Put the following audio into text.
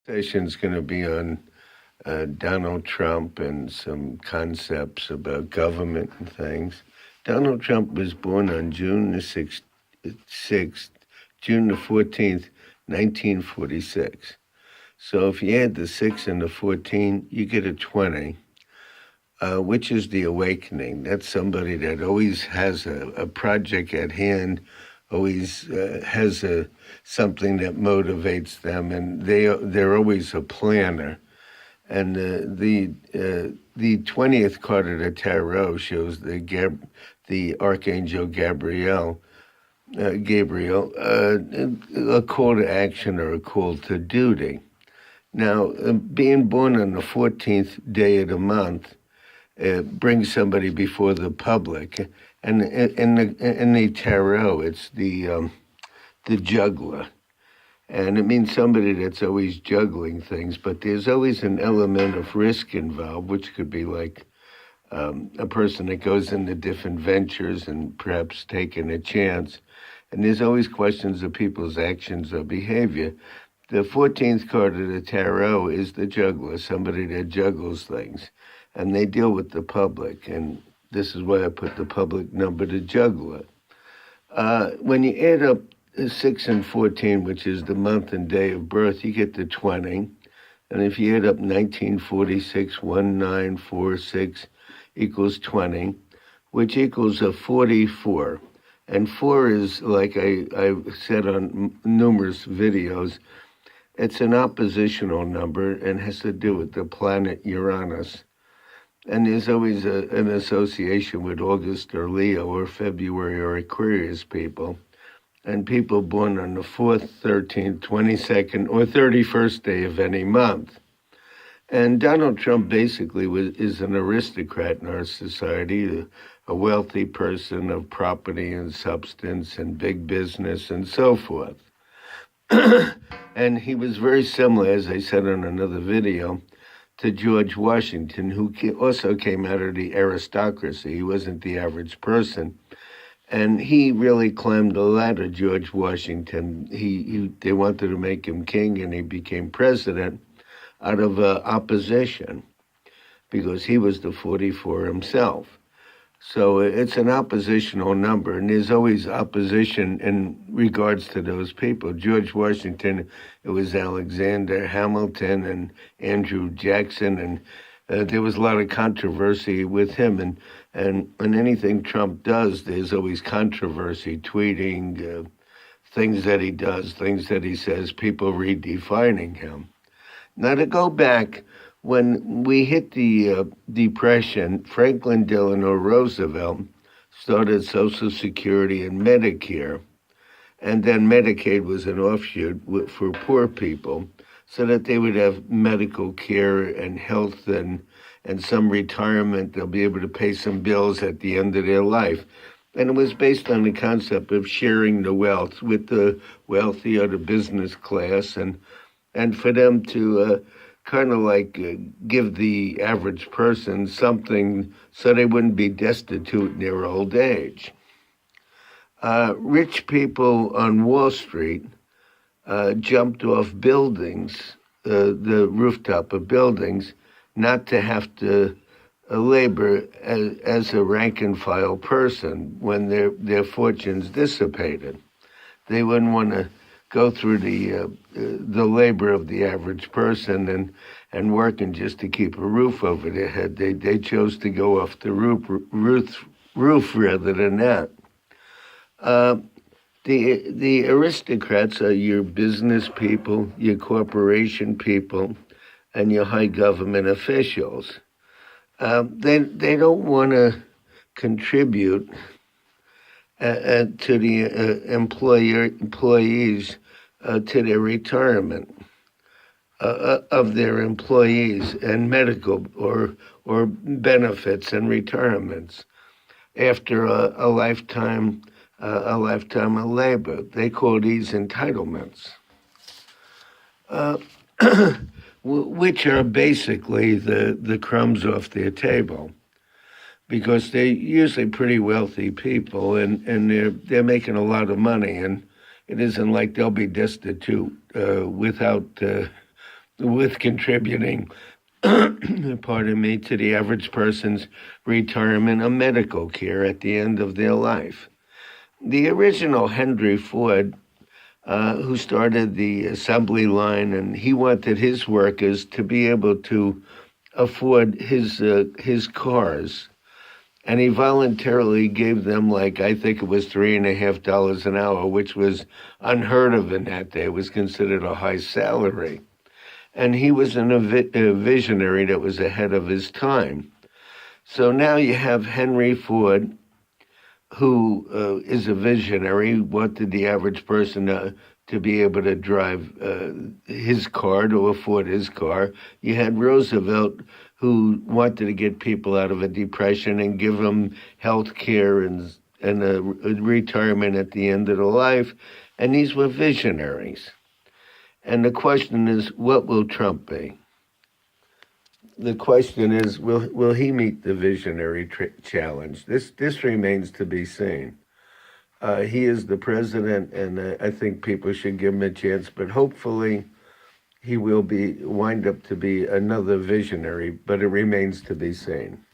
Station's going to be on Donald Trump and some concepts about government and things. Donald Trump was born on June the 6th, June the 14th, 1946. So if you add the 6 and the 14, you get a 20, which is the awakening. That's somebody that always has a project at hand, always has something that motivates them, and they're always a planner. And the 20th card of the tarot shows the Archangel Gabriel, a call to action or a call to duty. Now, being born on the 14th day of the month brings somebody before the public, and in the tarot, it's the juggler. And it means somebody that's always juggling things, but there's always an element of risk involved, which could be like a person that goes into different ventures and perhaps taking a chance. And there's always questions of people's actions or behavior. The 14th card of the tarot is the juggler, somebody that juggles things. And they deal with the public, and this is why I put the public number to juggler. When you add up 6 and 14, which is the month and day of birth, you get to 20. And if you add up 1946, 1946 equals 20, which equals a 44. And 4 is, like I've said on numerous videos, it's an oppositional number and has to do with the planet Uranus. And there's always an association with August or Leo or February or Aquarius people. And people born on the 4th, 13th, 22nd, or 31st day of any month. And Donald Trump basically is an aristocrat in our society, a wealthy person of property and substance and big business and so forth. And he was very similar, as I said on another video, to George Washington, who also came out of the aristocracy. He wasn't the average person. And he really climbed the ladder, George Washington. They wanted to make him king, and he became president out of opposition because he was the 44 himself. So it's an oppositional number, and there's always opposition in regards to those people. George Washington, it was Alexander Hamilton and Andrew Jackson, and there was a lot of controversy with him. And anything Trump does, there's always controversy, tweeting, things that he does, things that he says, people redefining him. Now, to go back, when we hit the Depression, Franklin Delano Roosevelt started Social Security and Medicare, and then Medicaid was an offshoot for poor people so that they would have medical care and health and some retirement. They'll be able to pay some bills at the end of their life. And it was based on the concept of sharing the wealth with the wealthy or the business class, and for them to kind of like give the average person something so they wouldn't be destitute in their old age. Rich people on Wall Street jumped off buildings, the rooftop of buildings, not to have to labor as a rank and file person when their fortunes dissipated. They wouldn't want to go through the labor of the average person and working just to keep a roof over their head. They chose to go off the roof rather than that. The aristocrats are your business people, your corporation people, and your high government officials. They don't want to contribute to the employees to their retirement of their employees and medical or benefits and retirements after a lifetime of labor. They call these entitlements, which are basically the crumbs off their table, because they're usually pretty wealthy people and they're making a lot of money, and it isn't like they'll be destitute without with contributing, pardon me, to the average person's retirement or medical care at the end of their life. The original Henry Ford, who started the assembly line, and he wanted his workers to be able to afford his cars, and he voluntarily gave them, like, I think it was $3.50 an hour, which was unheard of in that day. It was considered a high salary. And he was a visionary that was ahead of his time. So now you have Henry Ford, who is a visionary, wanted the average person to be able to drive his car, to afford his car. You had Roosevelt, who wanted to get people out of a depression and give them health care and a retirement at the end of their life. And these were visionaries. And the question is, what will Trump be? The question is, will he meet the visionary challenge? This remains to be seen. He is the president, and I think people should give him a chance. But hopefully, he will wind up to be another visionary. But it remains to be seen.